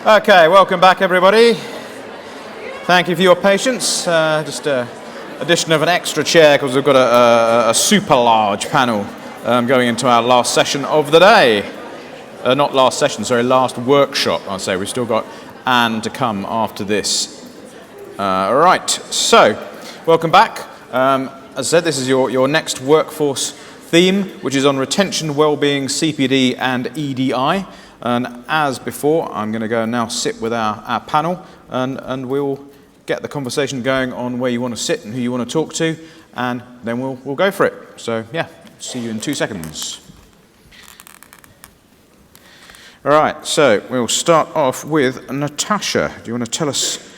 Okay, welcome back everybody. Thank you for your patience. Just addition of an extra chair because we've got a super large panel going into our last session of the day. Not last session, sorry, last workshop, I'll say. We've still got Anne to come after this. Right, so welcome back. As I said, this is your next workforce theme, which is on retention, wellbeing, CPD and EDI. And as before, I'm going to go and now sit with our panel and we'll get the conversation going on where you want to sit and who you want to talk to, and then we'll go for it. So yeah, see you in 2 seconds. All right, so we'll start off with Natasha. Do you want to tell us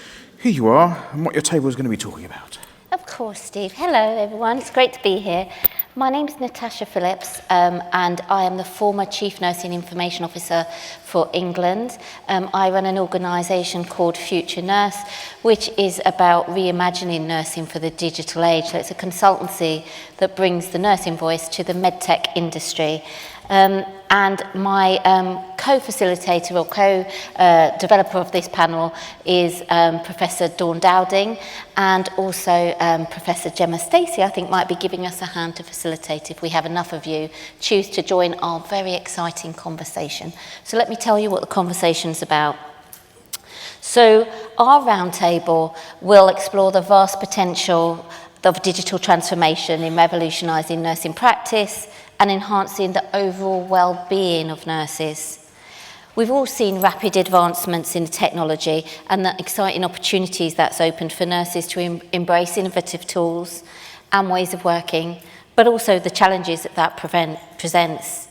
who you are and what your table is going to be talking about? Of course, Steve. Hello, everyone. It's great to be here. My name's Natasha Phillips, and I am the former Chief Nursing Information Officer for England. I run an organisation called Future Nurse, which is about reimagining nursing for the digital age. So it's a consultancy that brings the nursing voice to the medtech industry. And my co-facilitator or co-developer of this panel is Professor Dawn Dowding, and also Professor Gemma Stacey, I think, might be giving us a hand to facilitate if we have enough of you choose to join our very exciting conversation. So let me tell you what the conversation's about. So our roundtable will explore the vast potential of digital transformation in revolutionising nursing practice and enhancing the overall well-being of nurses. We've all seen rapid advancements in technology and the exciting opportunities that's opened for nurses to embrace innovative tools and ways of working, but also the challenges that presents.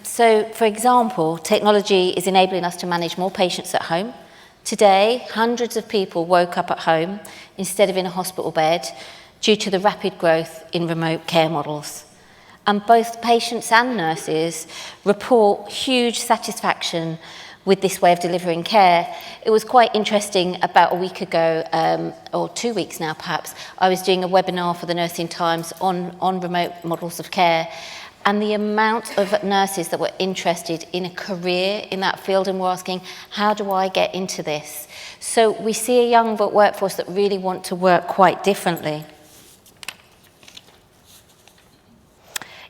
So, for example, technology is enabling us to manage more patients at home. Today, hundreds of people woke up at home instead of in a hospital bed due to the rapid growth in remote care models. And both patients and nurses report huge satisfaction with this way of delivering care. It was quite interesting, about a week ago, or 2 weeks now perhaps, I was doing a webinar for the Nursing Times on remote models of care, and the amount of nurses that were interested in a career in that field and were asking, how do I get into this? So we see a young workforce that really want to work quite differently.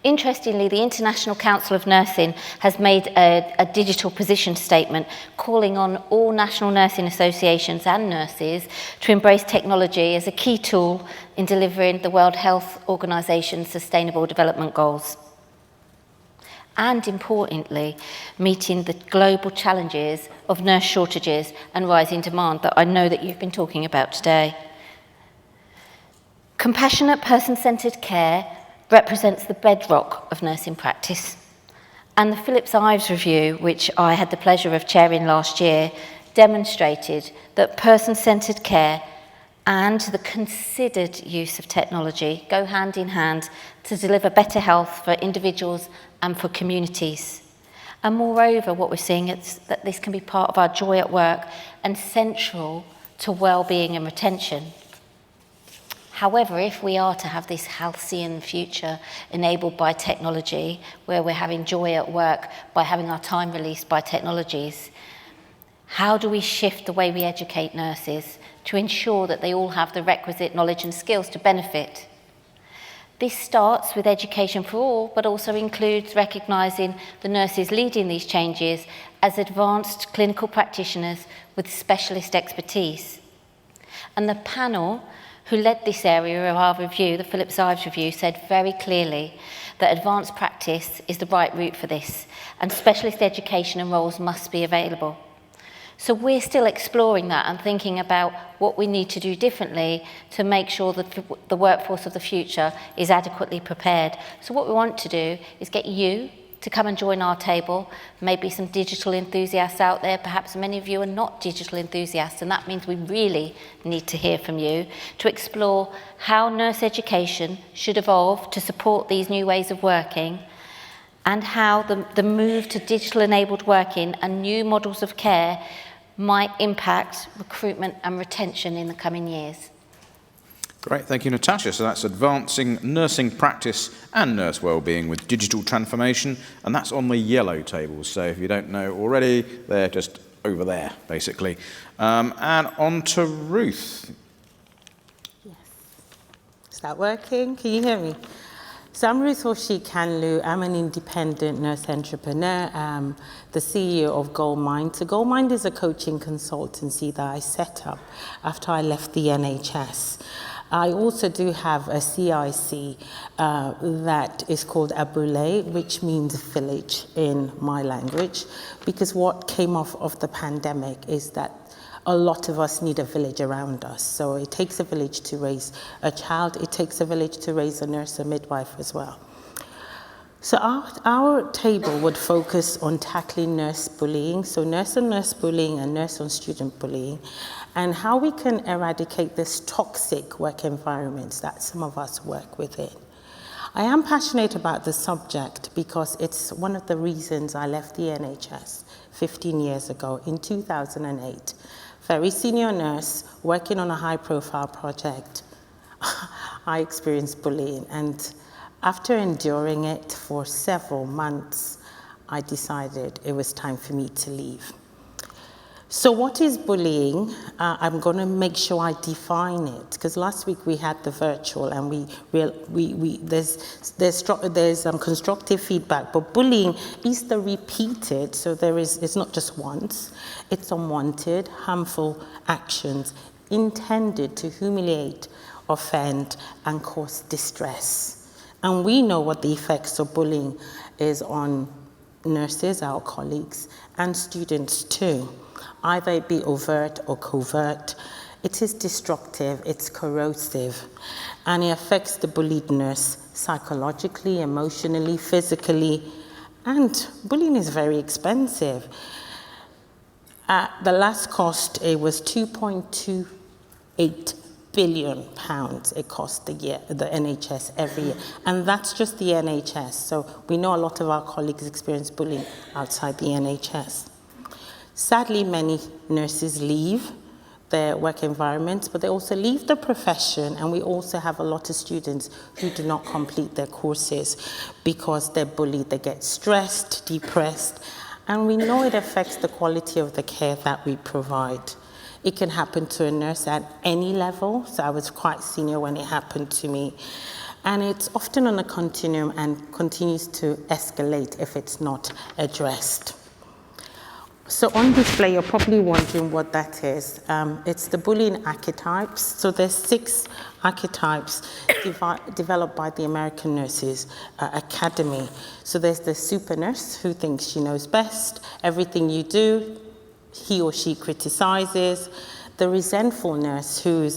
Interestingly, the International Council of Nursing has made a digital position statement calling on all national nursing associations and nurses to embrace technology as a key tool in delivering the World Health Organization's Sustainable Development Goals. And importantly, meeting the global challenges of nurse shortages and rising demand that I know that you've been talking about today. Compassionate person-centred care represents the bedrock of nursing practice. And the Phillips Ives Review, which I had the pleasure of chairing last year, demonstrated that person-centred care and the considered use of technology go hand in hand to deliver better health for individuals and for communities. And moreover, what we're seeing is that this can be part of our joy at work and central to well-being and retention. However, if we are to have this halcyon future enabled by technology, where we're having joy at work by having our time released by technologies, how do we shift the way we educate nurses to ensure that they all have the requisite knowledge and skills to benefit? This starts with education for all, but also includes recognising the nurses leading these changes as advanced clinical practitioners with specialist expertise. And the panel who led this area of our review, the Phillips Ives Review, said very clearly that advanced practice is the right route for this, and specialist education and roles must be available. So we're still exploring that and thinking about what we need to do differently to make sure that the workforce of the future is adequately prepared. So what we want to do is get you to come and join our table, maybe some digital enthusiasts out there. Perhaps many of you are not digital enthusiasts, and that means we really need to hear from you to explore how nurse education should evolve to support these new ways of working, and how the move to digital-enabled working and new models of care might impact recruitment and retention in the coming years. Great, thank you, Natasha. So that's advancing nursing practice and nurse wellbeing with digital transformation, and that's on the yellow tables. So if you don't know already, they're just over there, basically. And on to Ruth. Yes. Is that working? Can you hear me? So I'm Ruth Kanlu. I'm an independent nurse entrepreneur, the CEO of Goldmind. So Goldmind is a coaching consultancy that I set up after I left the NHS. I also do have a CIC that is called Abule, which means village in my language, because what came off of the pandemic is that a lot of us need a village around us. So it takes a village to raise a child. It takes a village to raise a nurse, a midwife as well. So our table would focus on tackling nurse bullying, so nurse on nurse bullying and nurse on student bullying, and how we can eradicate this toxic work environments that some of us work within. I am passionate about the subject because it's one of the reasons I left the NHS 15 years ago in 2008. Very senior nurse, working on a high-profile project. I experienced bullying, and after enduring it for several months, I decided it was time for me to leave. So what is bullying? I'm going to make sure I define it, because last week we had the virtual, and there's constructive feedback, but bullying is the repeated, so it's not just once, it's unwanted, harmful actions intended to humiliate, offend, and cause distress. And we know what the effects of bullying is on nurses, our colleagues, and students too. Either it be overt or covert, it is destructive, it's corrosive, and it affects the bullied nurse psychologically, emotionally, physically, and bullying is very expensive. At the last cost, it was £2.28 billion it cost the NHS every year, and that's just the NHS, so we know a lot of our colleagues experience bullying outside the NHS. Sadly, many nurses leave their work environments, but they also leave the profession, and we also have a lot of students who do not complete their courses because they're bullied, they get stressed, depressed, and we know it affects the quality of the care that we provide. It can happen to a nurse at any level, so I was quite senior when it happened to me, and it's often on a continuum and continues to escalate if it's not addressed. So on display, you're probably wondering what that is. It's the bullying archetypes. So there's 6 archetypes developed by the American Nurses Academy. So there's the super nurse who thinks she knows best. Everything you do, he or she criticizes. The resentful nurse who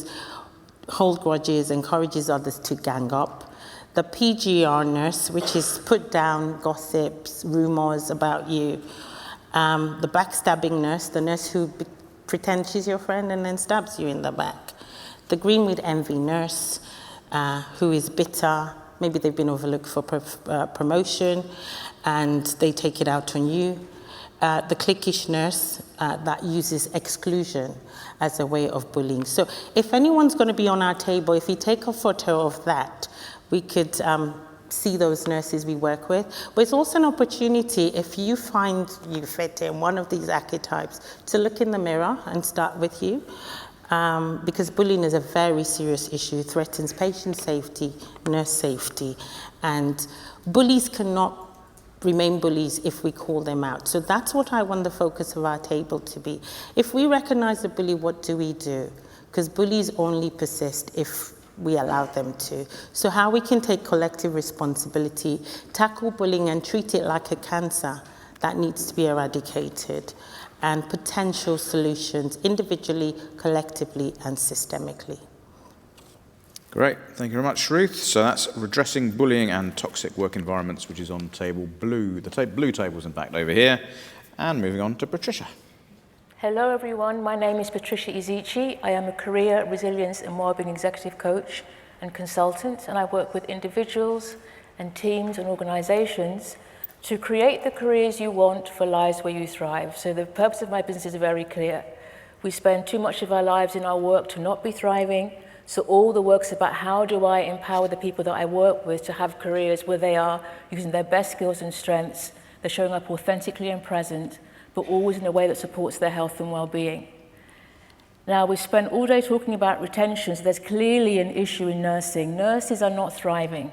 holds grudges, encourages others to gang up. The PGR nurse, which is put down gossips, rumors about you. The backstabbing nurse, the nurse who pretends she's your friend and then stabs you in the back. The green with envy nurse, who is bitter, maybe they've been overlooked for promotion, and they take it out on you. The cliquish nurse that uses exclusion as a way of bullying. So if anyone's going to be on our table, if you take a photo of that, we could see those nurses we work with. But it's also an opportunity, if you find you fit in one of these archetypes, to look in the mirror and start with you, because bullying is a very serious issue, threatens patient safety, nurse safety, and bullies cannot remain bullies if we call them out. So that's what I want the focus of our table to be. If we recognize the bully, what do we do? Because bullies only persist if we allow them to. So how we can take collective responsibility, tackle bullying and treat it like a cancer that needs to be eradicated, and potential solutions individually, collectively, and systemically. Great, thank you very much, Ruth. So that's redressing bullying and toxic work environments, which is on table blue. The blue table's in fact over here. And moving on to Patricia. Hello everyone, my name is Patricia Izichi. I am a career, resilience and wellbeing executive coach and consultant, and I work with individuals and teams and organizations to create the careers you want for lives where you thrive. So the purpose of my business is very clear. We spend too much of our lives in our work to not be thriving, so all the work's about how do I empower the people that I work with to have careers where they are using their best skills and strengths, they're showing up authentically and present, but always in a way that supports their health and well-being. Now, we've spent all day talking about retention, so there's clearly an issue in nursing. Nurses are not thriving.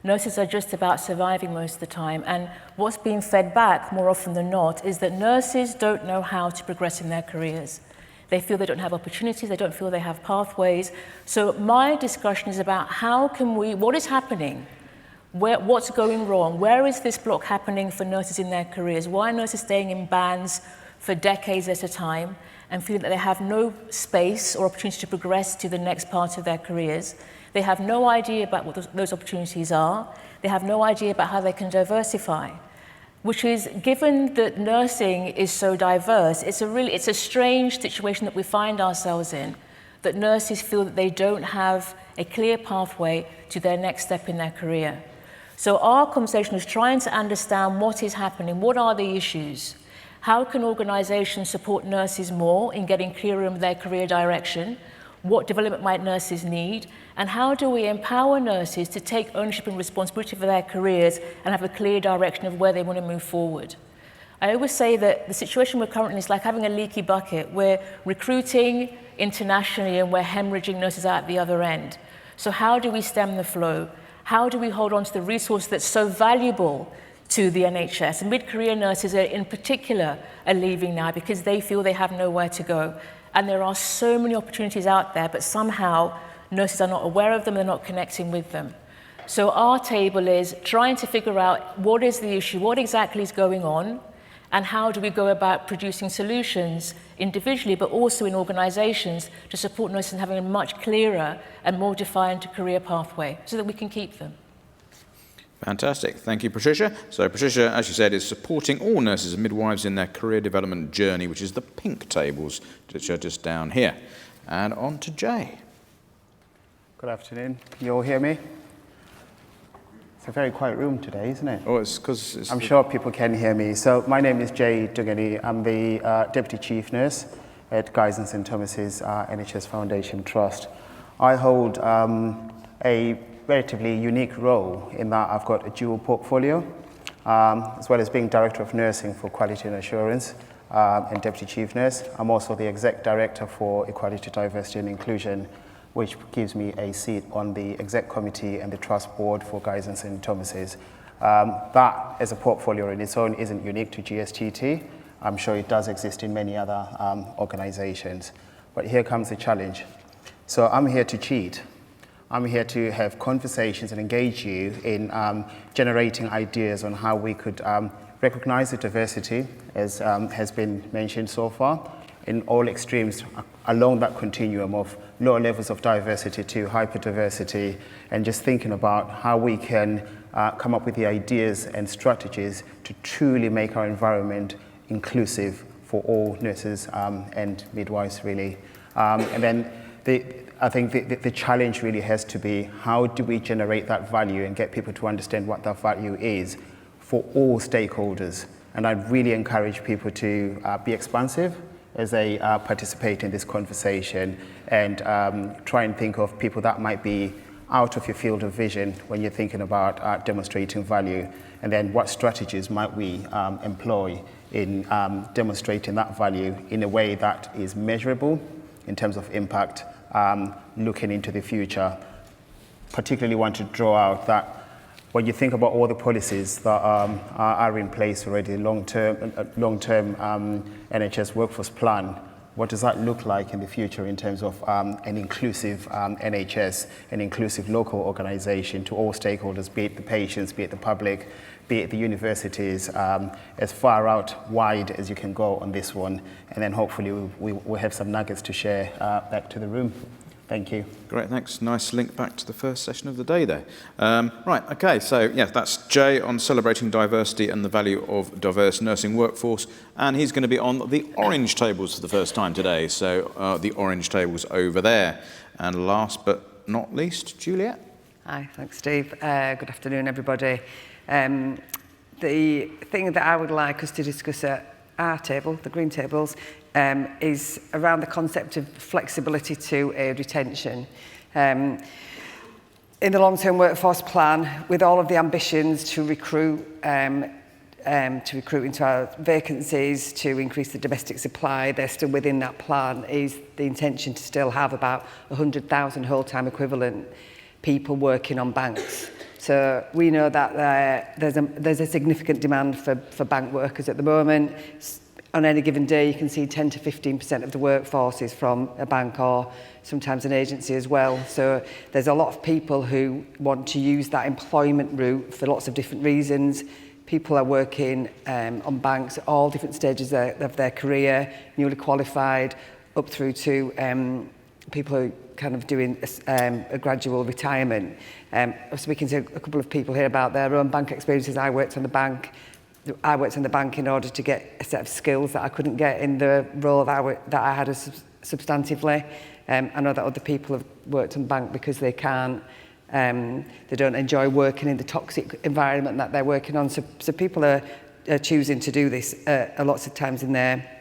Nurses are just about surviving most of the time, and what's being fed back more often than not is that nurses don't know how to progress in their careers. They feel they don't have opportunities, they don't feel they have pathways. So my discussion is about what is happening? What's going wrong? Where is this block happening for nurses in their careers? Why are nurses staying in bands for decades at a time and feeling that they have no space or opportunity to progress to the next part of their careers? They have no idea about what those opportunities are. They have no idea about how they can diversify, which is, given that nursing is so diverse, it's a strange situation that we find ourselves in, that nurses feel that they don't have a clear pathway to their next step in their career. So our conversation is trying to understand what is happening, what are the issues, how can organisations support nurses more in getting clearer in their career direction, what development might nurses need, and how do we empower nurses to take ownership and responsibility for their careers and have a clear direction of where they want to move forward. I always say that the situation we're currently in is like having a leaky bucket. We're recruiting internationally and we're hemorrhaging nurses out at the other end. So how do we stem the flow? How do we hold on to the resource that's so valuable to the NHS? And mid-career nurses in particular are leaving now because they feel they have nowhere to go. And there are so many opportunities out there, but somehow nurses are not aware of them, they're not connecting with them. So our table is trying to figure out what is the issue, what exactly is going on, and how do we go about producing solutions individually, but also in organisations to support nurses in having a much clearer and more defined career pathway so that we can keep them. Fantastic. Thank you, Patricia. So Patricia, as you said, is supporting all nurses and midwives in their career development journey, which is the pink tables, which are just down here. And on to Jay. Good afternoon. Can you all hear me? It's a very quiet room today, isn't it? Oh, it's because I'm sure people can hear me. So my name is Jay Dugani. I'm the Deputy Chief Nurse at Guy's and St Thomas's NHS Foundation Trust. I hold a relatively unique role in that I've got a dual portfolio, as well as being Director of Nursing for Quality and Assurance and Deputy Chief Nurse. I'm also the Exec Director for Equality, Diversity and Inclusion, which gives me a seat on the Exec Committee and the Trust Board for Guy's and St Thomas's. That as a portfolio in its own isn't unique to GSTT. I'm sure it does exist in many other organizations. But here comes the challenge. So I'm here to cheat. I'm here to have conversations and engage you in generating ideas on how we could recognize the diversity, as has been mentioned so far, in all extremes along that continuum of lower levels of diversity to hyperdiversity, and just thinking about how we can come up with the ideas and strategies to truly make our environment inclusive for all nurses and midwives, really. And then I think the challenge really has to be, how do we generate that value and get people to understand what that value is for all stakeholders? And I really encourage people to be expansive as they participate in this conversation, and try and think of people that might be out of your field of vision when you're thinking about demonstrating value, and then what strategies might we employ in demonstrating that value in a way that is measurable in terms of impact, looking into the future. Particularly want to draw out that when you think about all the policies that are in place already, long-term NHS workforce plan, what does that look like in the future in terms of an inclusive NHS, an inclusive local organisation to all stakeholders, be it the patients, be it the public, be it the universities, as far out wide as you can go on this one. And then hopefully we'll have some nuggets to share back to the room. Thank you. Great, thanks. Nice link back to the first session of the day there. Right, okay, so yeah, that's Jay on celebrating diversity and the value of diverse nursing workforce, and he's going to be on the orange tables for the first time today, so the orange tables over there. And last but not least, Juliet. Hi, thanks Steve. Good afternoon everybody. The thing that I would like us to discuss at our table, the green tables, is around the concept of flexibility to aid retention. In the long-term workforce plan, with all of the ambitions to recruit to recruit into our vacancies, to increase the domestic supply. They're still within that plan. Is the intention to still have about 100,000 whole-time equivalent people working on banks. So we know that there's a significant demand for bank workers at the moment. On any given day, you can see 10 to 15% of the workforce is from a bank or sometimes an agency as well. So there's a lot of people who want to use that employment route for lots of different reasons. People are working on banks at all different stages of their career, newly qualified, up through to people who kind of doing a gradual retirement. I was speaking to a couple of people here about their own bank experiences. I worked in the bank in order to get a set of skills that I couldn't get in the role that I had substantively. I know that other people have worked in the bank because they can't. They don't enjoy working in the toxic environment that they're working on. So people are choosing to do this lots of times in their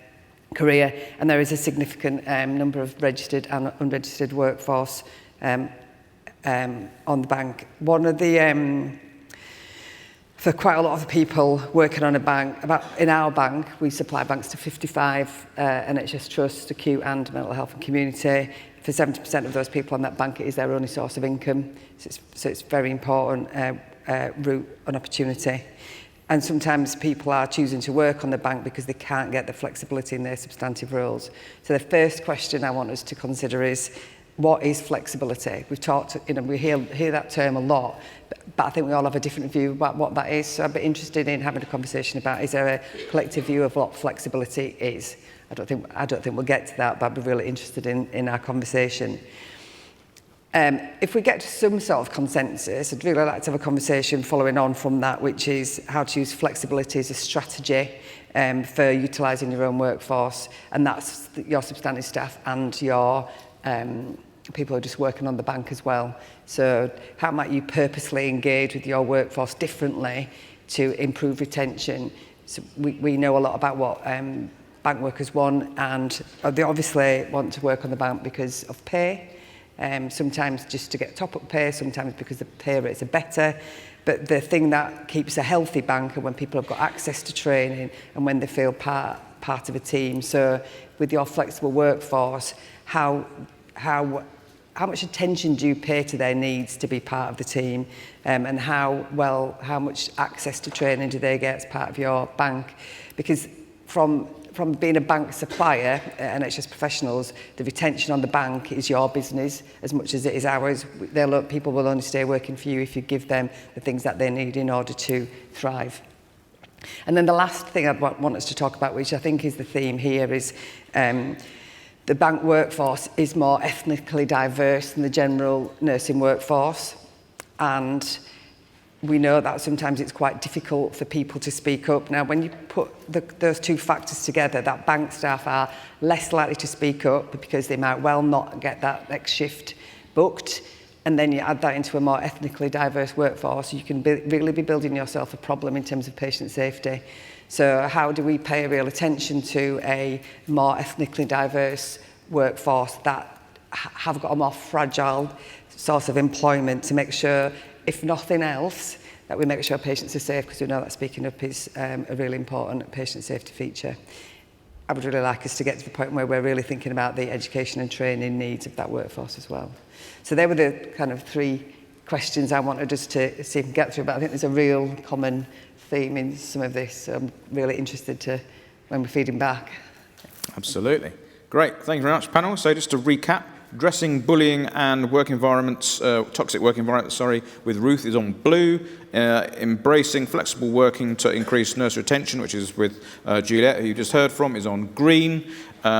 career, and there is a significant number of registered and unregistered workforce on the bank. One of the for quite a lot of the people working on a bank, in our bank, we supply banks to 55 NHS trusts, acute and mental health and community. For 70% of those people on that bank, it is their only source of income. So it's very important route and opportunity. And sometimes people are choosing to work on the bank because they can't get the flexibility in their substantive roles. So the first question I want us to consider is, what is flexibility? We've talked, we hear that term a lot, but I think we all have a different view about what that is. So I'd be interested in having a conversation about, is there a collective view of what flexibility is? I don't think we'll get to that, but I'd be really interested in our conversation. If we get to some sort of consensus, I'd really like to have a conversation following on from that, which is how to use flexibility as a strategy for utilising your own workforce, and that's your substantive staff and your people who are just working on the bank as well. So how might you purposely engage with your workforce differently to improve retention? So we know a lot about what bank workers want, and they obviously want to work on the bank because of pay. Sometimes just to get top-up pay, sometimes because the pay rates are better. But the thing that keeps a healthy bank are when people have got access to training and when they feel part of a team. So with your flexible workforce, how much attention do you pay to their needs to be part of the team, and how much access to training do they get as part of your bank? Because from being a bank supplier, NHS professionals, the retention on the bank is your business as much as it is ours. People will only stay working for you if you give them the things that they need in order to thrive. And then the last thing I'd want us to talk about, which I think is the theme here, is the bank workforce is more ethnically diverse than the general nursing workforce. And we know that sometimes it's quite difficult for people to speak up. Now, when you put those two factors together, that bank staff are less likely to speak up because they might well not get that next shift booked. And then you add that into a more ethnically diverse workforce, you can really be building yourself a problem in terms of patient safety. So how do we pay real attention to a more ethnically diverse workforce that have got a more fragile source of employment to make sure, if nothing else, that we make sure patients are safe, because we know that speaking up is a really important patient safety feature. I would really like us to get to the point where we're really thinking about the education and training needs of that workforce as well. So they were the kind of three questions I wanted us to see if we can get through, but I think there's a real common theme in some of this. So I'm really interested to when we're feeding back. Absolutely. Great. Thank you very much, panel. So just to recap, addressing bullying and work environments, toxic work environments, with Ruth is on blue. Embracing flexible working to increase nurse retention, which is with Juliet, who you just heard from, is on green.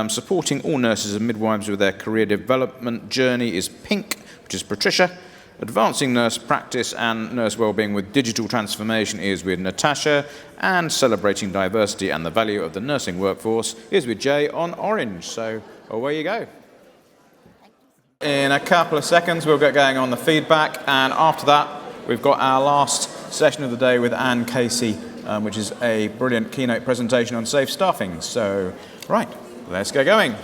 Supporting all nurses and midwives with their career development journey is pink, which is Patricia. Advancing nurse practice and nurse wellbeing with digital transformation is with Natasha, and celebrating diversity and the value of the nursing workforce is with Jay on orange. So away you go. In a couple of seconds we'll get going on the feedback, and after that we've got our last session of the day with Anne Casey, which is a brilliant keynote presentation on safe staffing. So right, let's get going.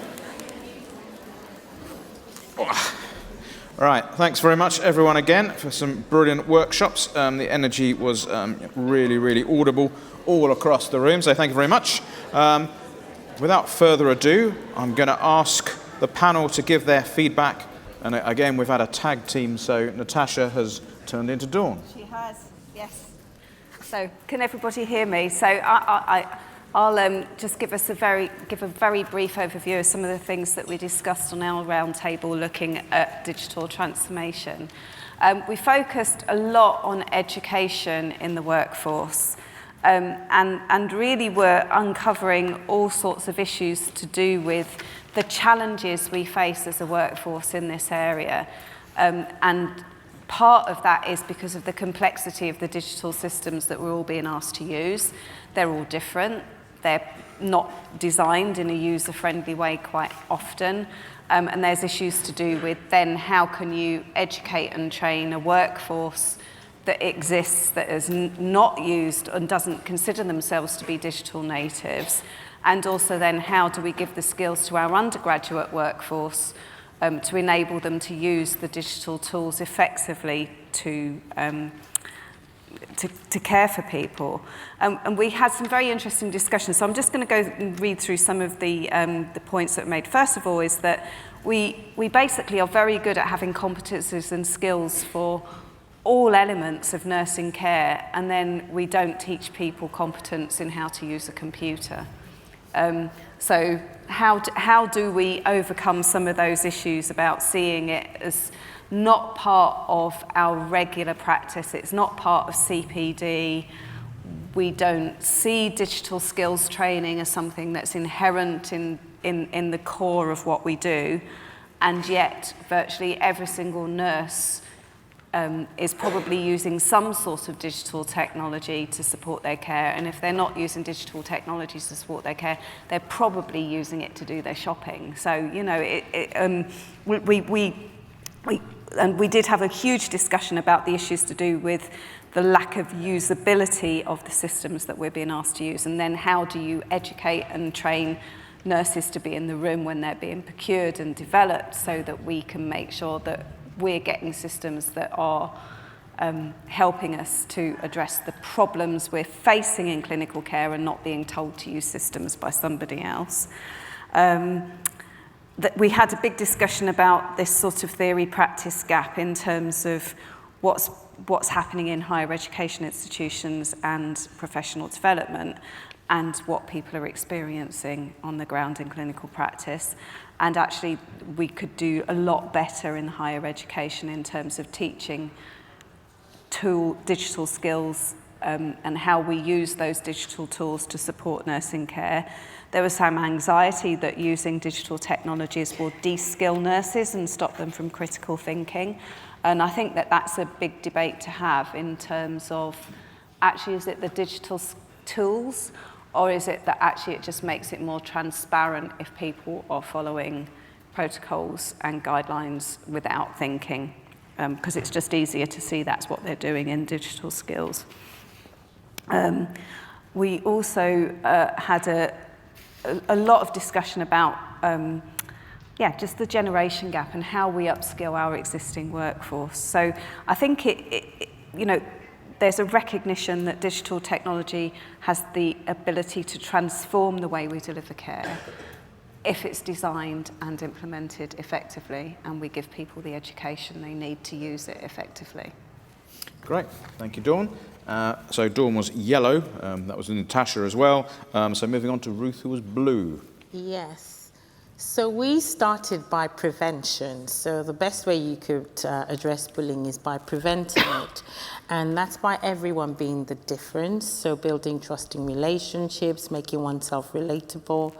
All right, thanks very much everyone again for some brilliant workshops. The energy was really, really audible all across the room, so thank you very much. Without further ado, I'm going to ask the panel to give their feedback. And again, we've had a tag team, so Natasha has turned into Dawn. She has, yes. So, can everybody hear me? So, I'll just give a very brief overview of some of the things that we discussed on our roundtable looking at digital transformation. We focused a lot on education in the workforce. And really were uncovering all sorts of issues to do with the challenges we face as a workforce in this area. And part of that is because of the complexity of the digital systems that we're all being asked to use. They're all different. They're not designed in a user-friendly way quite often. And there's issues to do with then how can you educate and train a workforce that exists, that is not used and doesn't consider themselves to be digital natives, and also then how do we give the skills to our undergraduate workforce to enable them to use the digital tools effectively to care for people. And we had some very interesting discussions, so I'm just going to go and read through some of the points that were made. First of all is that we basically are very good at having competences and skills for all elements of nursing care, and then we don't teach people competence in how to use a computer. So how do we overcome some of those issues about seeing it as not part of our regular practice? It's not part of CPD. We don't see digital skills training as something that's inherent in the core of what we do, and yet virtually every single nurse is probably using some sort of digital technology to support their care. And if they're not using digital technologies to support their care, they're probably using it to do their shopping. So, you know, we did have a huge discussion about the issues to do with the lack of usability of the systems that we're being asked to use. And then how do you educate and train nurses to be in the room when they're being procured and developed so that we can make sure that we're getting systems that are helping us to address the problems we're facing in clinical care and not being told to use systems by somebody else. That we had a big discussion about this sort of theory-practice gap in terms of what's happening in higher education institutions and professional development, and what people are experiencing on the ground in clinical practice. And actually, we could do a lot better in higher education in terms of teaching digital skills and how we use those digital tools to support nursing care. There was some anxiety that using digital technologies will de-skill nurses and stop them from critical thinking. And I think that that's a big debate to have in terms of, actually, is it the digital tools, or is it that actually it just makes it more transparent if people are following protocols and guidelines without thinking? Because it's just easier to see that's what they're doing in digital skills. We also had a lot of discussion about just the generation gap and how we upskill our existing workforce. So I think there's a recognition that digital technology has the ability to transform the way we deliver care if it's designed and implemented effectively, and we give people the education they need to use it effectively. Great, thank you, Dawn. So Dawn was yellow, that was Natasha as well. So moving on to Ruth, who was blue. Yes. So we started by prevention. So the best way you could address bullying is by preventing it. And that's by everyone being the difference. So building trusting relationships, making oneself relatable,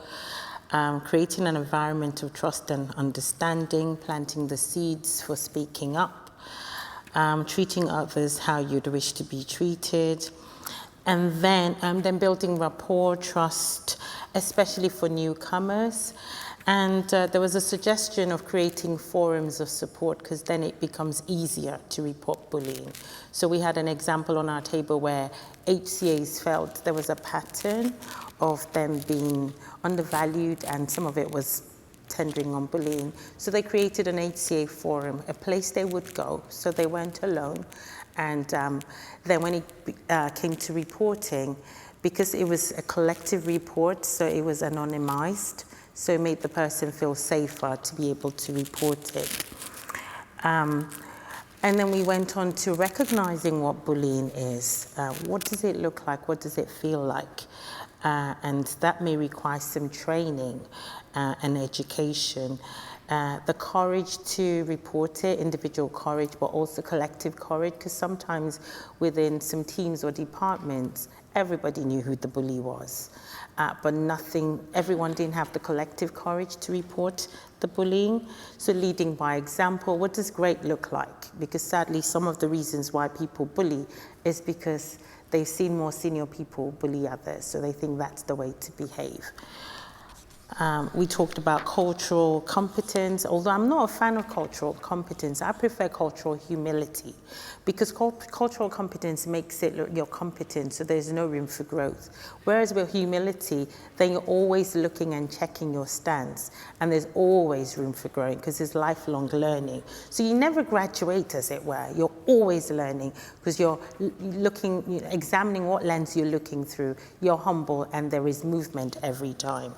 creating an environment of trust and understanding, planting the seeds for speaking up, treating others how you'd wish to be treated, and then building rapport, trust, especially for newcomers. And there was a suggestion of creating forums of support, because then it becomes easier to report bullying. So we had an example on our table where HCAs felt there was a pattern of them being undervalued, and some of it was tendering on bullying. So they created an HCA forum, a place they would go, so they weren't alone. And then when it came to reporting, Because it was a collective report, so it was anonymized, so it made the person feel safer to be able to report it. And then we went on to recognizing what bullying is. What does it look like? What does it feel like? And that may require some training and education. The courage to report it, individual courage, but also collective courage, because sometimes within some teams or departments, everybody knew who the bully was. But everyone didn't have the collective courage to report the bullying. So leading by example, what does great look like? Because sadly, some of the reasons why people bully is because they've seen more senior people bully others, so they think that's the way to behave. We talked about cultural competence, although I'm not a fan of cultural competence. I prefer cultural humility, because cultural competence makes it look you're competent, so there's no room for growth. Whereas with humility, then you're always looking and checking your stance, and there's always room for growing, because there's lifelong learning. So you never graduate, as it were. You're always learning, because you're examining what lens you're looking through. You're humble, and there is movement every time.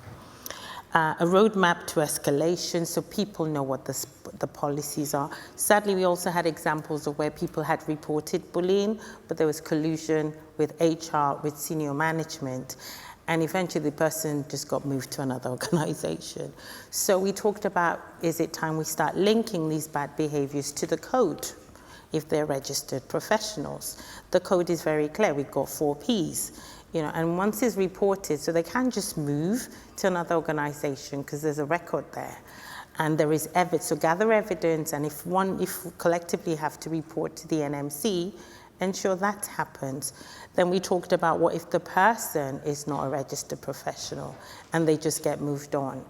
A roadmap to escalation, so people know what the policies are. Sadly, we also had examples of where people had reported bullying, but there was collusion with HR, with senior management, and eventually the person just got moved to another organization. So we talked about, is it time we start linking these bad behaviors to the code, if they're registered professionals? The code is very clear. We've got 4 Ps. And once it's reported, so they can't just move to another organization because there's a record there. And there is evidence, so gather evidence, and if collectively have to report to the NMC, ensure that happens. Then we talked about what if the person is not a registered professional and they just get moved on.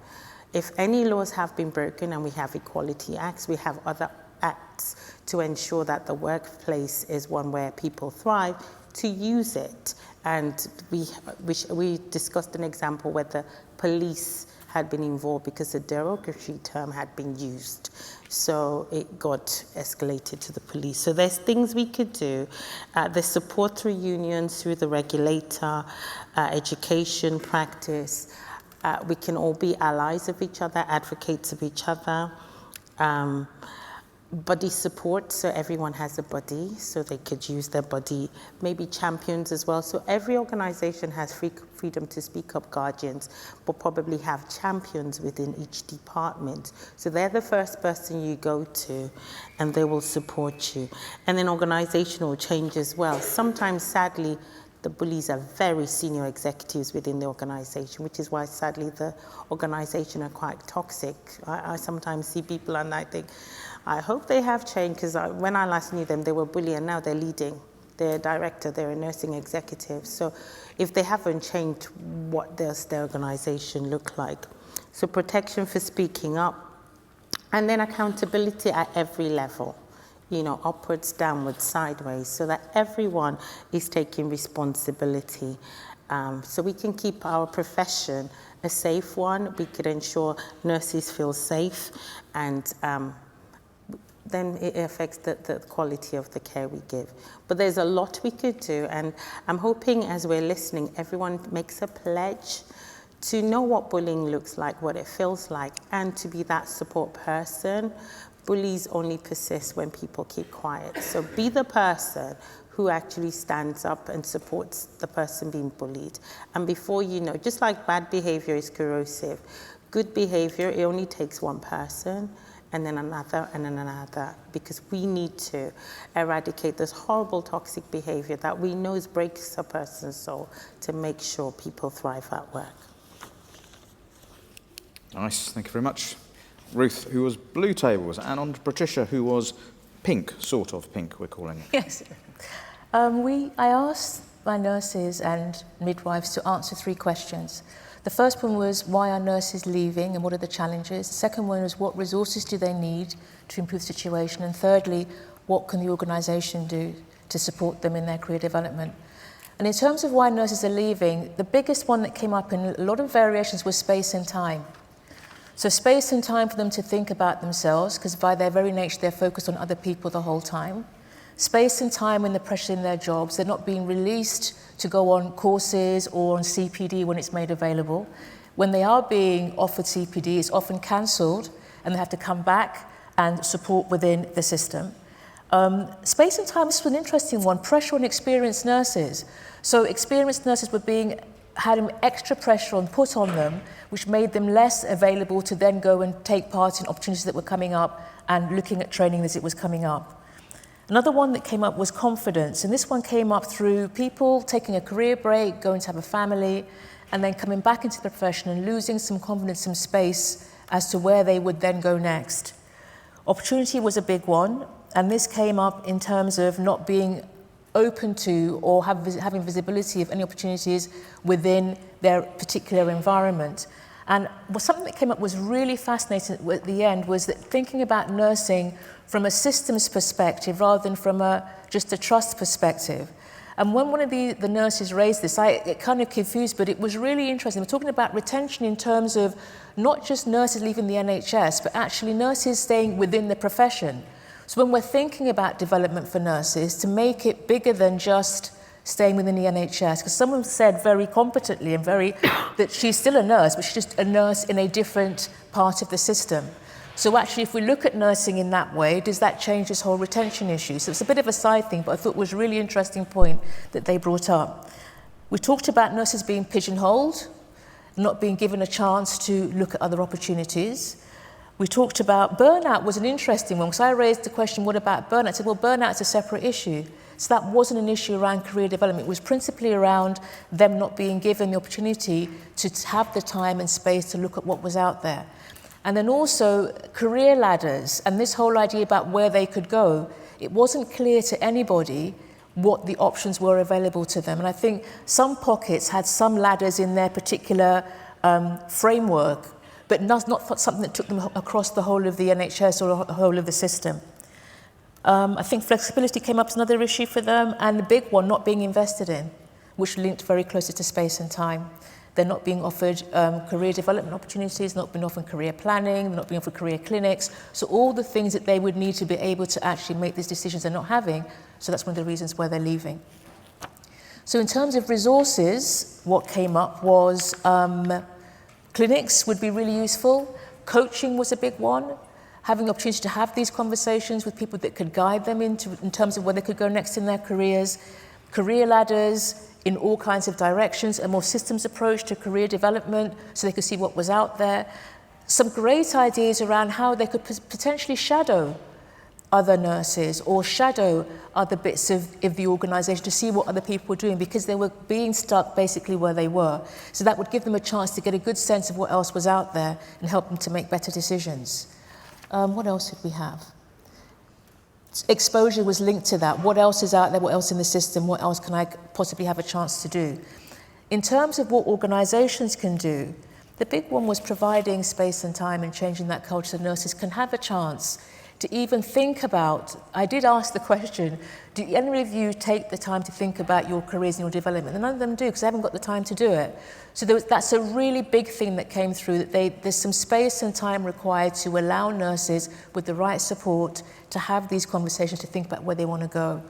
If any laws have been broken, and we have Equality Acts, we have other acts to ensure that the workplace is one where people thrive, to use it. And we discussed an example where the police had been involved because a derogatory term had been used. So it got escalated to the police. So there's things we could do. There's support through unions, through the regulator, education, practice. We can all be allies of each other, advocates of each other. Buddy support, so everyone has a buddy, so they could use their buddy. Maybe champions as well. So every organization has freedom to speak up, guardians, but probably have champions within each department. So they're the first person you go to, and they will support you. And then organizational change as well. Sometimes, sadly, the bullies are very senior executives within the organization, which is why, sadly, the organization are quite toxic. I sometimes see people and I think, I hope they have changed, because when I last knew them, they were bullying, and now they're leading. They're a director, they're a nursing executive. So if they haven't changed, what does their organization look like? So protection for speaking up, and then accountability at every level. Upwards, downwards, sideways, so that everyone is taking responsibility. So we can keep our profession a safe one. We could ensure nurses feel safe, and then it affects the quality of the care we give. But there's a lot we could do, and I'm hoping as we're listening, everyone makes a pledge to know what bullying looks like, what it feels like, and to be that support person. Bullies only persist when people keep quiet. So be the person who actually stands up and supports the person being bullied. And before you know, just like bad behavior is corrosive, good behavior, it only takes one person, and then another, and then another, because we need to eradicate this horrible toxic behavior that we know breaks a person's soul, to make sure people thrive at work. Nice, thank you very much. Ruth, who was Blue Tables, and on to Patricia, who was Pink, sort of Pink, we're calling it. Yes. I asked my nurses and midwives to answer 3 questions. The first one was, why are nurses leaving and what are the challenges? The second one was, what resources do they need to improve the situation? And thirdly, what can the organisation do to support them in their career development? And in terms of why nurses are leaving, the biggest one that came up in a lot of variations was space and time. So space and time for them to think about themselves, because by their very nature they're focused on other people the whole time. space and time when they're pressured in their jobs. They're not being released to go on courses or on CPD when it's made available. When they are being offered CPD, it's often cancelled and they have to come back and support within the system. Space and time is an interesting one, pressure on experienced nurses. So experienced nurses were had extra pressure put on them, which made them less available to then go and take part in opportunities that were coming up and looking at training as it was coming up. Another one that came up was confidence, and this one came up through people taking a career break, going to have a family, and then coming back into the profession and losing some confidence, some space as to where they would then go next. Opportunity was a big one, and this came up in terms of not being open to or having visibility of any opportunities within their particular environment. And something that came up was really fascinating at the end was that thinking about nursing from a systems perspective rather than from just a trust perspective. And when one of the nurses raised this, it kind of confused, but it was really interesting. We're talking about retention in terms of not just nurses leaving the NHS, but actually nurses staying within the profession. So when we're thinking about development for nurses, to make it bigger than just staying within the NHS, because someone said very competently and that she's still a nurse, but she's just a nurse in a different part of the system. So actually, if we look at nursing in that way, does that change this whole retention issue? So it's a bit of a side thing, but I thought it was a really interesting point that they brought up. We talked about nurses being pigeonholed, not being given a chance to look at other opportunities. We talked about burnout was an interesting one, because I raised the question, what about burnout? I said, well, burnout is a separate issue. So that wasn't an issue around career development. It was principally around them not being given the opportunity to have the time and space to look at what was out there. And then also career ladders and this whole idea about where they could go. It wasn't clear to anybody what the options were available to them. And I think some pockets had some ladders in their particular framework, but not something that took them across the whole of the NHS or the whole of the system. I think flexibility came up as another issue for them, and the big one, not being invested in, which linked very closely to space and time. They're not being offered career development opportunities, not being offered career planning, they're not being offered career clinics. So all the things that they would need to be able to actually make these decisions they're not having, so that's one of the reasons why they're leaving. So in terms of resources, what came up was clinics would be really useful. Coaching was a big one. Having the opportunity to have these conversations with people that could guide them in terms of where they could go next in their careers. Career ladders in all kinds of directions, a more systems approach to career development so they could see what was out there. Some great ideas around how they could potentially shadow other nurses or shadow other bits of the organisation to see what other people were doing, because they were being stuck basically where they were. So that would give them a chance to get a good sense of what else was out there and help them to make better decisions. What else did we have? Exposure was linked to that. What else is out there? What else in the system? What else can I possibly have a chance to do? In terms of what organisations can do, the big one was providing space and time and changing that culture so nurses can have a chance to even think about. I did ask the question, do any of you take the time to think about your careers and your development? And none of them do, because they haven't got the time to do it. So that's a really big thing that came through, that there's some space and time required to allow nurses with the right support to have these conversations, to think about where they want to go.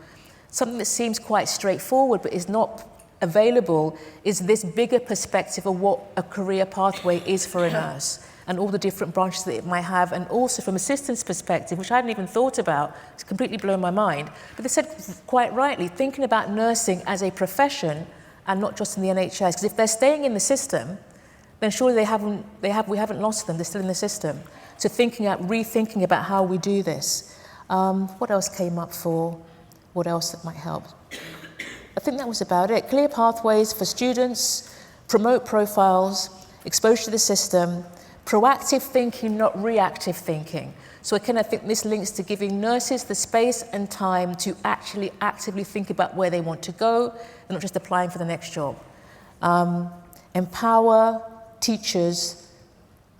Something that seems quite straightforward but is not available is this bigger perspective of what a career pathway is for a nurse and all the different branches that it might have, and also from a systems perspective, which I hadn't even thought about. It's completely blown my mind. But they said quite rightly, thinking about nursing as a profession and not just in the NHS, because if they're staying in the system, then surely we haven't lost them, they're still in the system. So rethinking about how we do this. What else came up for what else that might help? I think that was about it. Clear pathways for students, promote profiles, exposure to the system, proactive thinking, not reactive thinking. So again, I think this links to giving nurses the space and time to actually actively think about where they want to go and not just applying for the next job. Empower teachers,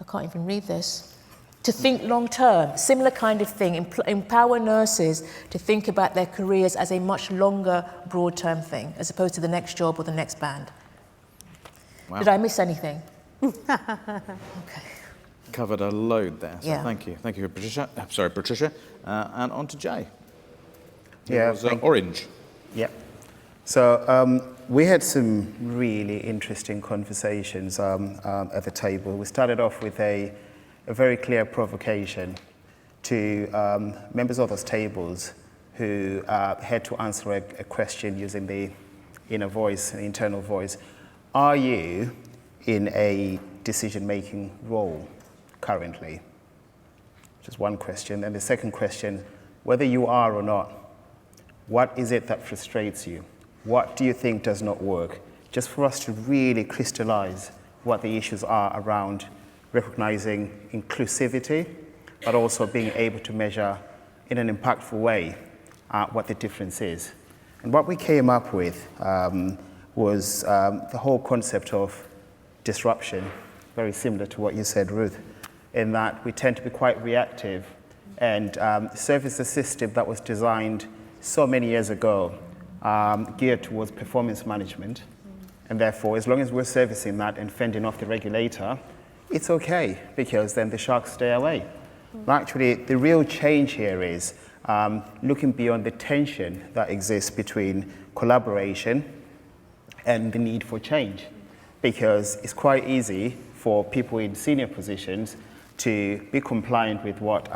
I can't even read this, to think long term, similar kind of thing. Empower nurses to think about their careers as a much longer, broad term thing, as opposed to the next job or the next band. Wow. Did I miss anything? Okay. Covered a load there, so yeah. Thank you. Thank you, Patricia. And on to Jay. Yeah, was orange. Yep. So we had some really interesting conversations at the table. We started off with a very clear provocation to members of those tables who had to answer a question using the inner voice, an internal voice. Are you in a decision-making role currently? Just one question. And the second question, whether you are or not, what is it that frustrates you? What do you think does not work? Just for us to really crystallize what the issues are around recognizing inclusivity, but also being able to measure in an impactful way what the difference is. And what we came up with was the whole concept of disruption, very similar to what you said, Ruth, in that we tend to be quite reactive and service a system that was designed so many years ago, geared towards performance management. And therefore, as long as we're servicing that and fending off the regulator, it's okay, because then the sharks stay away. But actually, the real change here is looking beyond the tension that exists between collaboration and the need for change. Because it's quite easy for people in senior positions to be compliant with what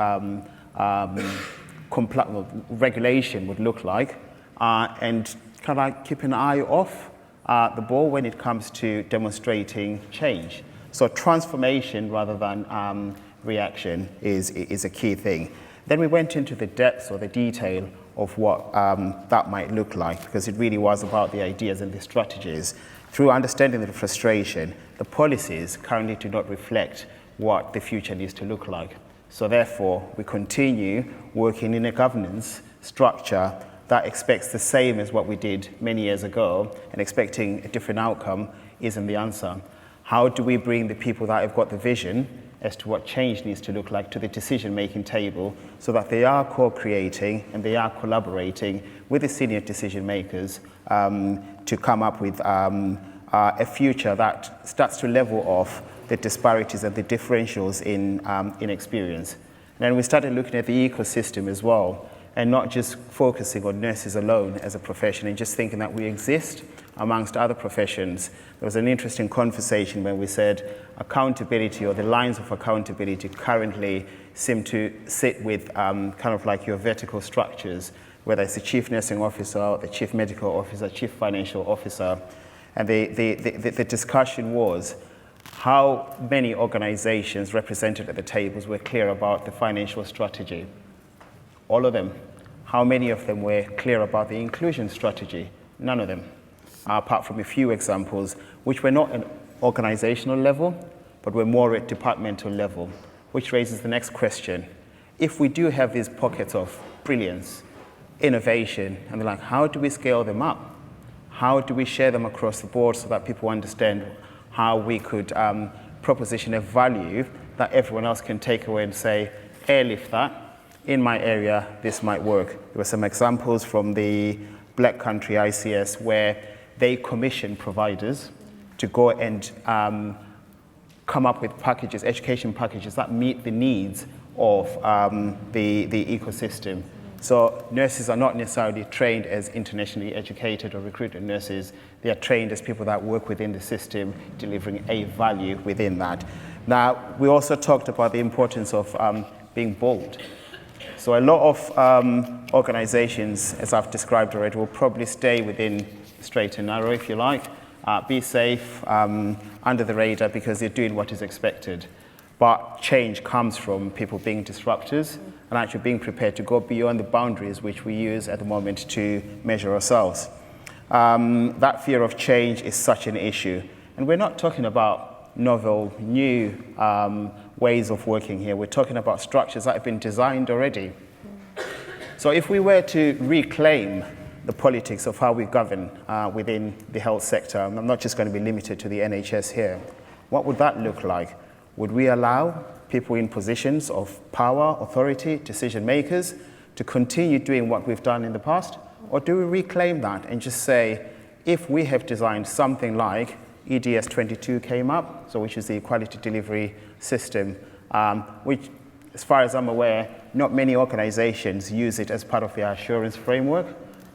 regulation would look like, and kind of keep an eye off the ball when it comes to demonstrating change. So transformation rather than reaction is a key thing. Then we went into the depths or the detail of what that might look like, because it really was about the ideas and the strategies. Through understanding the frustration, the policies currently do not reflect what the future needs to look like. So therefore, we continue working in a governance structure that expects the same as what we did many years ago, and expecting a different outcome isn't the answer. How do we bring the people that have got the vision as to what change needs to look like to the decision-making table, so that they are co-creating and they are collaborating with the senior decision makers to come up with a future that starts to level off the disparities and the differentials in experience. And then we started looking at the ecosystem as well, and not just focusing on nurses alone as a profession and just thinking that we exist amongst other professions. There was an interesting conversation when we said accountability, or the lines of accountability, currently seem to sit with kind of like your vertical structures, whether it's the chief nursing officer, the chief medical officer, chief financial officer. And the discussion was how many organizations represented at the tables were clear about the financial strategy. All of them. How many of them were clear about the inclusion strategy? None of them, apart from a few examples, which were not at organizational level, but were more at departmental level, which raises the next question. If we do have these pockets of brilliance, innovation, and like, how do we scale them up? How do we share them across the board so that people understand how we could proposition a value that everyone else can take away and say, airlift that, in my area, this might work. There were some examples from the Black Country ICS where they commission providers to go and come up with packages, education packages that meet the needs of the ecosystem. So nurses are not necessarily trained as internationally educated or recruited nurses. They are trained as people that work within the system, delivering a value within that. Now, we also talked about the importance of being bold. So a lot of organizations, as I've described already, will probably stay within straight and narrow, if you like, be safe, under the radar, because they're doing what is expected. But change comes from people being disruptors and actually being prepared to go beyond the boundaries which we use at the moment to measure ourselves. That fear of change is such an issue. And we're not talking about novel, new ways of working here. We're talking about structures that have been designed already. So if we were to reclaim the politics of how we govern within the health sector, I'm not just going to be limited to the NHS here, what would that look like? Would we allow people in positions of power, authority, decision makers to continue doing what we've done in the past? Or do we reclaim that and just say, if we have designed something like EDS 22 came up, so which is the Equality Delivery System, which as far as I'm aware, not many organizations use it as part of their assurance framework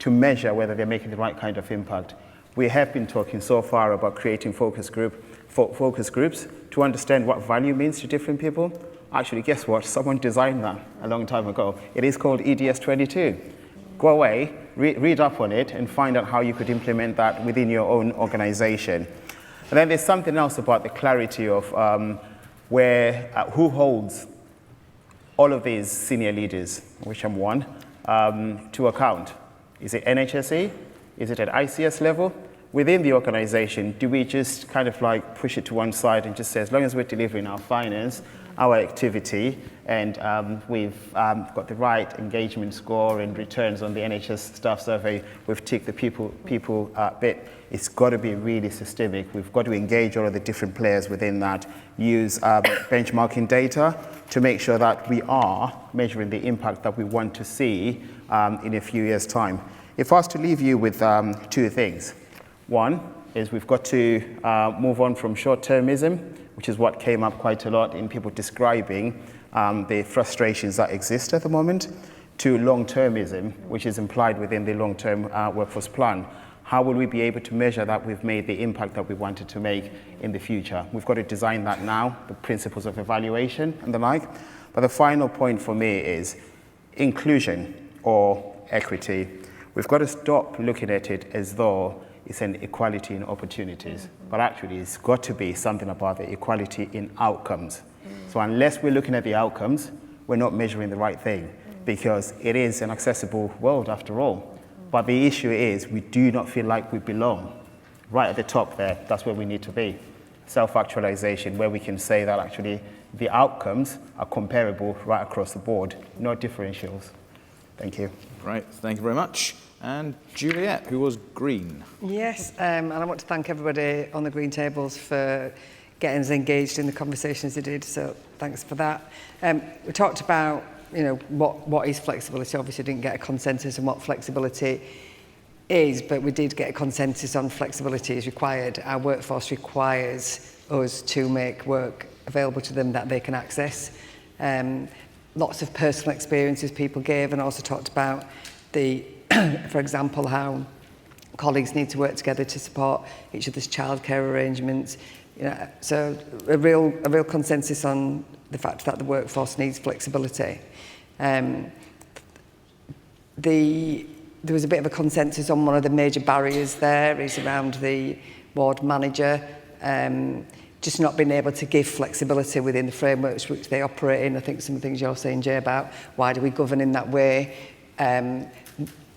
to measure whether they're making the right kind of impact. We have been talking so far about creating focus groups to understand what value means to different people. Actually, guess what? Someone designed that a long time ago. It is called EDS 22. Go away, read up on it, and find out how you could implement that within your own organization. And then there's something else about the clarity of who holds all of these senior leaders, which I'm one, to account. Is it NHSE? Is it at ICS level? Within the organization, do we just kind of like push it to one side and just say, as long as we're delivering our finance, our activity, and we've got the right engagement score and returns on the NHS staff survey, we've ticked the people bit. It's got to be really systemic. We've got to engage all of the different players within that, use benchmarking data to make sure that we are measuring the impact that we want to see in a few years' time. If I was to leave you with two things. One is we've got to move on from short-termism, which is what came up quite a lot in people describing the frustrations that exist at the moment, to long-termism, which is implied within the long-term workforce plan. How will we be able to measure that we've made the impact that we wanted to make in the future? We've got to design that now, the principles of evaluation and the like. But the final point for me is inclusion or equity. We've got to stop looking at it as though it's an equality in opportunities, but actually it's got to be something about the equality in outcomes. So unless we're looking at the outcomes, we're not measuring the right thing, because it is an accessible world after all. But the issue is we do not feel like we belong. Right at the top there, that's where we need to be. Self-actualization, where we can say that actually the outcomes are comparable right across the board, no differentials. Thank you. Great, thank you very much. And Juliet, who was green. Yes, and I want to thank everybody on the green tables for getting us engaged in the conversations they did, so thanks for that. We talked about, what is flexibility. Obviously didn't get a consensus on what flexibility is, but we did get a consensus on flexibility is required. Our workforce requires us to make work available to them that they can access. Lots of personal experiences people gave, and also talked about for example, how colleagues need to work together to support each other's childcare arrangements. So a real consensus on the fact that the workforce needs flexibility. There was a bit of a consensus on one of the major barriers there is around the ward manager, just not being able to give flexibility within the frameworks which they operate in. I think some of the things you're saying, Jay, about why do we govern in that way?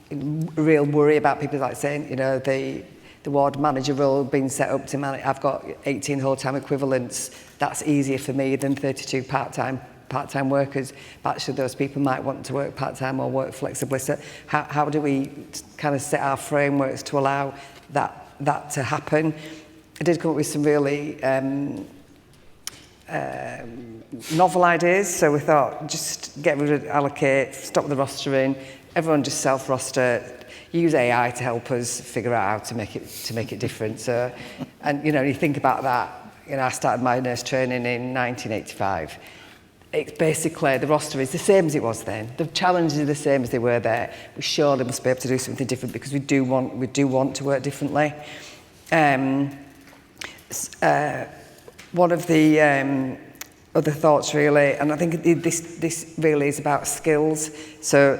Real worry about people like saying, the ward manager role being set up to manage. I've got 18 whole-time equivalents. That's easier for me than 32 part-time workers. But actually, those people might want to work part-time or work flexibly. So how do we kind of set our frameworks to allow that to happen? I did come up with some really novel ideas. So we thought, just get rid of allocate, stop the rostering. Everyone just self-roster, use AI to help us figure out how to make it different. So, and you think about that. I started my nurse training in 1985. It's basically the roster is the same as it was then. The challenges are the same as they were there. We surely must be able to do something different because we do want to work differently. One of the other thoughts really, and I think this really is about skills. So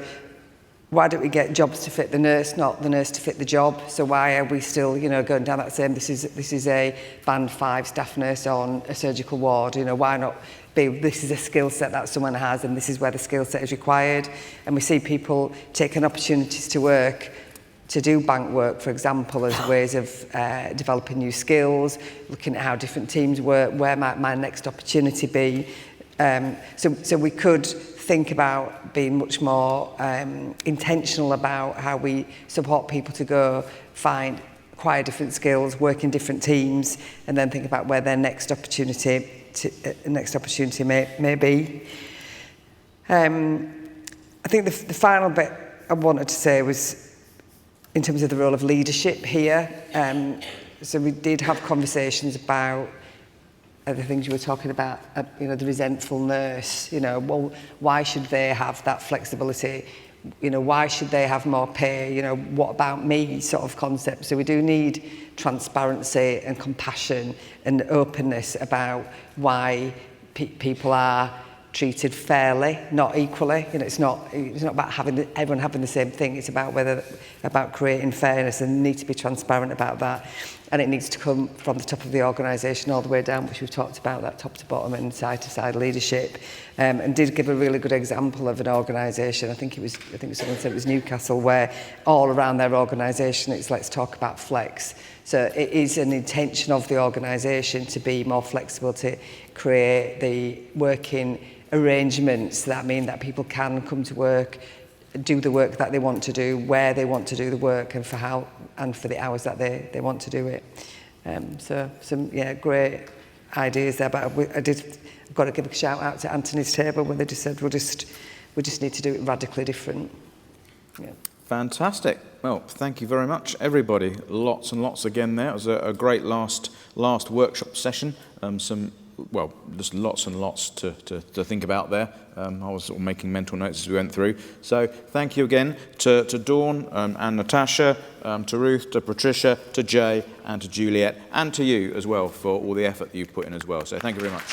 why don't we get jobs to fit the nurse, not the nurse to fit the job? So why are we still, going down that same, this is a band 5 staff nurse on a surgical ward, why not be, this is a skill set that someone has and this is where the skill set is required. And we see people taking opportunities to do bank work, for example, as ways of developing new skills, looking at how different teams work, where might my next opportunity be. So we could think about being much more intentional about how we support people to go acquire different skills, work in different teams, and then think about where their next opportunity may be. I think the final bit I wanted to say was in terms of the role of leadership here. So we did have conversations about the things you were talking about, you know, the resentful nurse, you know, well, why should they have that flexibility? You know, why should they have more pay? You know, what about me sort of concept? So we do need transparency and compassion and openness about why people are treated fairly, not equally. You know, it's not about everyone having the same thing. It's about creating fairness, and need to be transparent about that. And it needs to come from the top of the organisation all the way down, which we've talked about, that top to bottom and side to side leadership. And did give a really good example of an organisation. I think someone said it was Newcastle, where all around their organisation it's let's talk about flex. So it is an intention of the organisation to be more flexible, to create the working arrangements that mean that people can come to work, do the work that they want to do, where they want to do the work, and for the hours that they want to do it. So some great ideas there. But I've got to give a shout out to Anthony's table, where they just said we just need to do it radically different. Yeah. Fantastic. Well, thank you very much, everybody. Lots and lots again there. It was a great last workshop session. Just lots and lots to think about there. I was sort of making mental notes as we went through. So thank you again to Dawn and Natasha, to Ruth, to Patricia, to Jay, and to Juliet, and to you as well for all the effort that you've put in as well. So thank you very much.